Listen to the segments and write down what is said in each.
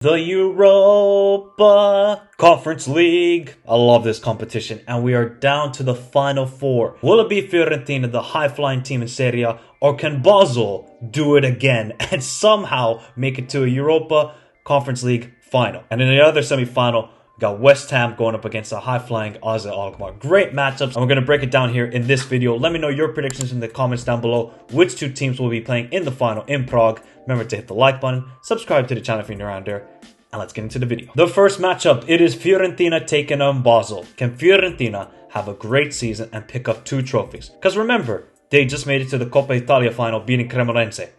The Europa Conference League. I love this competition, and we are down to the final four. Will it be Fiorentina, the high-flying team in Serie A, or can Basel do it again and somehow make it to a Europa Conference League final? And in the other semi-final, we got West Ham going up against the high-flying AZ Alkmaar. Great matchups, and we're going to break it down here in this video. Let me know your predictions in the comments down below. Which two teams will be playing in the final in Prague? Remember to hit the like button, subscribe to the channel if you're new around here, and let's get into the video. The first matchup, it is Fiorentina taking on Basel. Can Fiorentina have a great season and pick up two trophies? Because remember, they just made it to the Coppa Italia final, beating Cremonese.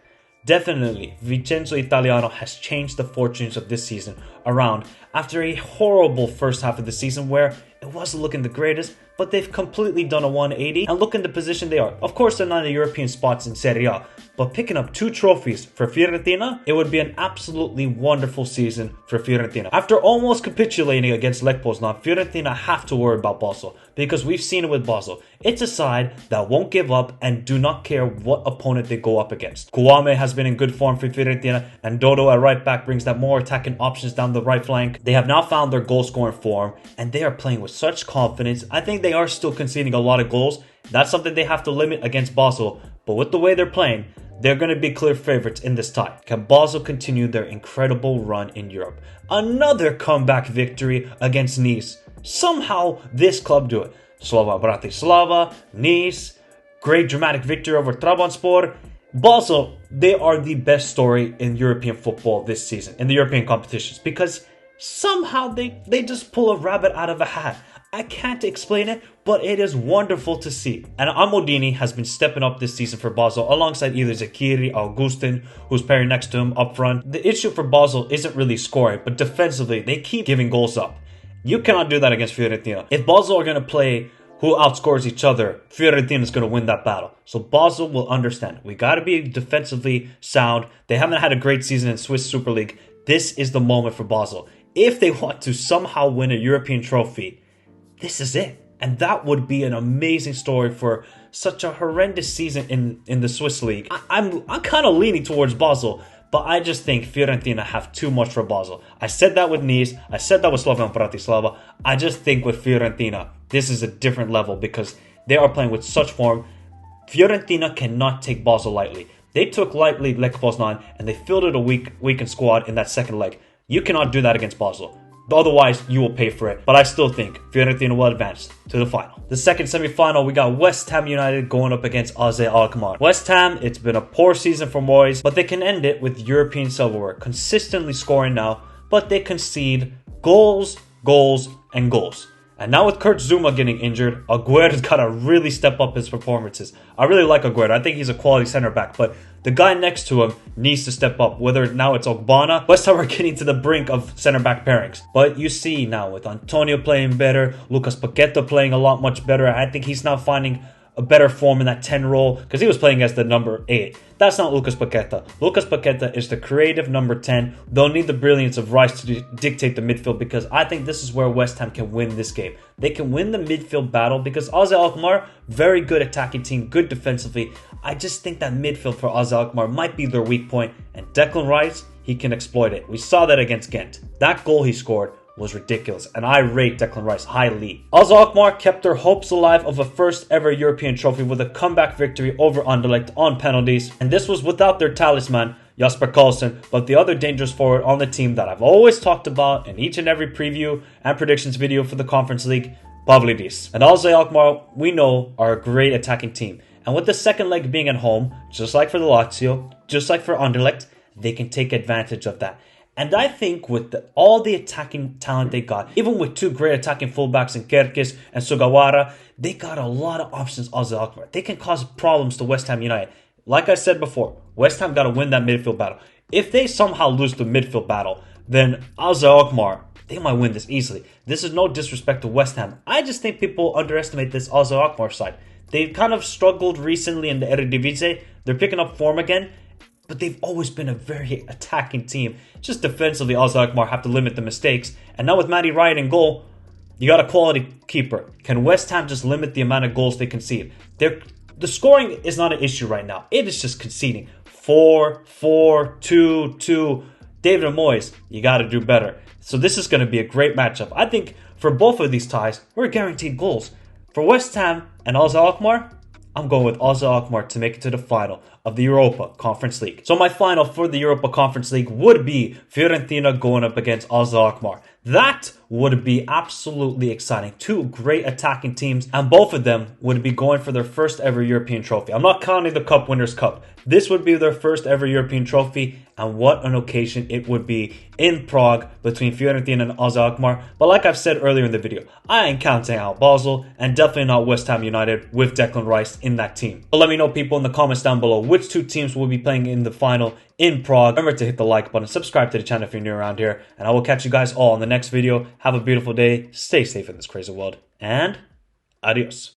Definitely, Vincenzo Italiano has changed the fortunes of this season around after a horrible first half of the season where it wasn't looking the greatest, but they've completely done a 180 and look in the position they are. Of course, they're not in the European spots in Serie A, but picking up two trophies for Fiorentina, it would be an absolutely wonderful season for Fiorentina. After almost capitulating against Lech Poznan, Fiorentina have to worry about Basel because we've seen it with Basel. It's a side that won't give up and do not care what opponent they go up against. Kouame has been in good form for Fiorentina, and Dodo at right back brings that more attacking options down the right flank. They have now found their goal scoring form, and they are playing with such confidence. I think they are still conceding a lot of goals. That's something they have to limit against Basel, but with the way they're playing, they're going to be clear favorites in this tie. Can Basel continue their incredible run in Europe? Another comeback victory against Nice. Somehow this club do it. Slovan Bratislava, Nice, great dramatic victory over Trabzonspor. Basel, they are the best story in European football this season, in the European competitions, because somehow they just pull a rabbit out of a hat. I can't explain it, but it is wonderful to see. And Amodini has been stepping up this season for Basel alongside either Zakiri or Augustin, who's pairing next to him up front. The issue for Basel isn't really scoring, but defensively, they keep giving goals up. You cannot do that against Fiorentina. If Basel are going to play who outscores each other, Fiorentina is going to win that battle. So Basel will understand. We got to be defensively sound. They haven't had a great season in Swiss Super League. This is the moment for Basel. If they want to somehow win a European trophy, this is it. And that would be an amazing story for such a horrendous season in the Swiss League. I'm kind of leaning towards Basel, but I just think Fiorentina have too much for Basel. I said that with Nice. I said that with Slovan Bratislava. I just think with Fiorentina, this is a different level because they are playing with such form. Fiorentina cannot take Basel lightly. They took lightly Lech Poznan and they fielded a weakened squad in that second leg. You cannot do that against Basel. Otherwise, you will pay for it. But I still think Fiorentina will advance to the final. The second semi-final, we got West Ham United going up against AZ Alkmaar. West Ham, it's been a poor season for Moyes, but they can end it with European silverware. Consistently scoring now, but they concede goals, goals, and goals. And now with Kurt Zouma getting injured, Aguero's got to really step up his performances. I really like Aguero. I think he's a quality center back, but the guy next to him needs to step up, whether now it's Ogbonna. West Ham are getting to the brink of center back pairings. But you see now with Antonio playing better, Lucas Paqueta playing a lot much better. I think he's now finding a better form in that 10 role because he was playing as the number 8. That's not Lucas Paqueta. Lucas Paqueta is the creative number 10. They'll need the brilliance of Rice to dictate the midfield because I think this is where West Ham can win this game. They can win the midfield battle because AZ Alkmaar, very good attacking team, good defensively. I just think that midfield for AZ Alkmaar might be their weak point, and Declan Rice, he can exploit it. We saw that against Ghent. That goal he scored was ridiculous, and I rate Declan Rice highly. AZ Alkmaar kept their hopes alive of a first ever European trophy with a comeback victory over Anderlecht on penalties, and this was without their talisman, Jasper Karlsson, but the other dangerous forward on the team that I've always talked about in each and every preview and predictions video for the Conference League, Pavlidis. And AZ Alkmaar, we know, are a great attacking team, and with the second leg being at home, just like for the Lazio, just like for Anderlecht, they can take advantage of that. And I think with all the attacking talent they got, even with two great attacking fullbacks in Kerkis and Sugawara, they got a lot of options AZ Alkmaar. They can cause problems to West Ham United. Like I said before, West Ham got to win that midfield battle. If they somehow lose the midfield battle, then AZ Alkmaar, they might win this easily. This is no disrespect to West Ham. I just think people underestimate this AZ Alkmaar side. They've kind of struggled recently in the Eredivisie. They're picking up form again. But they've always been a very attacking team. Just defensively, AZ Alkmaar have to limit the mistakes. And now with Matty Ryan in goal, you got a quality keeper. Can West Ham just limit the amount of goals they concede? The scoring is not an issue right now. It is just conceding. 4, 4, 2, 2. David Moyes, you got to do better. So this is going to be a great matchup. I think for both of these ties, we're guaranteed goals. For West Ham and AZ Alkmaar, I'm going with AZ Alkmaar to make it to the final of the Europa Conference League. So my final for the Europa Conference League would be Fiorentina going up against AZ Alkmaar. That would be absolutely exciting. Two great attacking teams, and both of them would be going for their first ever European trophy. I'm not counting the Cup Winners' Cup. This would be their first ever European trophy, and what an occasion it would be in Prague between Fiorentina and AZ Alkmaar. But like I've said earlier in the video, I ain't counting out Basel, and definitely not West Ham United with Declan Rice in that team. But let me know, people, in the comments down below which two teams will be playing in the final in Prague. Remember to hit the like button, subscribe to the channel if you're new around here, and I will catch you guys all in the next video. Have a beautiful day, stay safe in this crazy world, and adios.